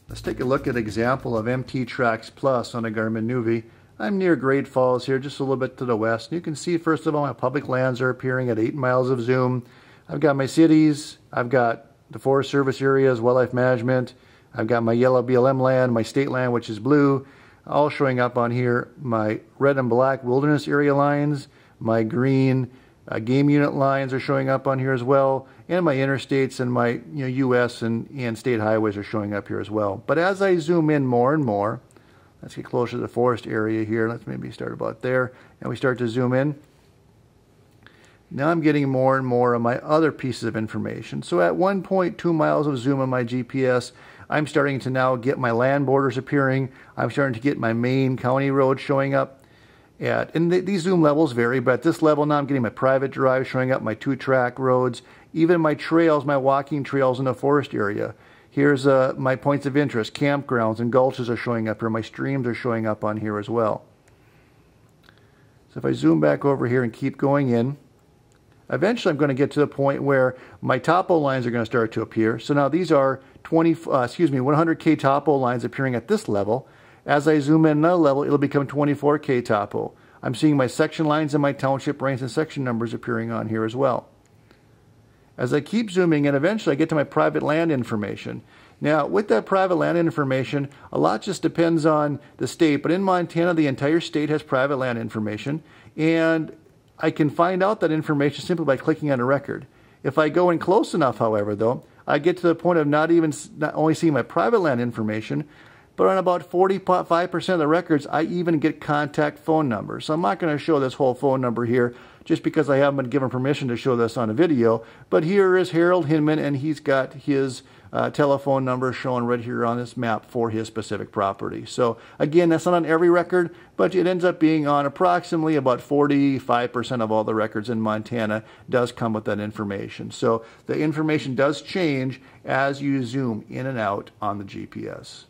Let's take a look at an example of MTTRAX Plus on a Garmin Nuvi. I'm near Great Falls here, just a little bit to the west. And you can see, first of all, my public lands are appearing at 8 miles of zoom. I've got my cities, I've got the Forest Service areas, wildlife management, I've got my yellow BLM land, my state land, which is blue, all showing up on here. My red and black wilderness area lines, my green game unit lines are showing up on here as well, and my interstates and my U.S. and state highways are showing up here as well. But as I zoom in more and more, let's get closer to the forest area here. Let's maybe start about there, and we start to zoom in. Now I'm getting more and more of my other pieces of information. So at 1.2 miles of zoom on my GPS, I'm starting to now get my land borders appearing. I'm starting to get my main county roads showing up. And these zoom levels vary, but at this level now I'm getting my private drive showing up, my 2-track roads, even my trails, my walking trails in the forest area. Here's my points of interest, campgrounds and gulches are showing up here. My streams are showing up on here as well. So if I zoom back over here and keep going in, eventually I'm going to get to the point where my topo lines are going to start to appear. So now these are 100K topo lines appearing at this level. As I zoom in another level, it'll become 24K topo. I'm seeing my section lines and my township ranks and section numbers appearing on here as well. As I keep zooming in, eventually I get to my private land information. Now, with that private land information, a lot just depends on the state, but in Montana, the entire state has private land information, and I can find out that information simply by clicking on a record. If I go in close enough, however, though, I get to the point of not only seeing my private land information, but on about 45% of the records, I even get contact phone numbers. So I'm not going to show this whole phone number here just because I haven't been given permission to show this on a video. But here is Harold Hinman, and he's got his telephone number shown right here on this map for his specific property. So again, that's not on every record, but it ends up being on approximately about 45% of all the records in Montana does come with that information. So the information does change as you zoom in and out on the GPS.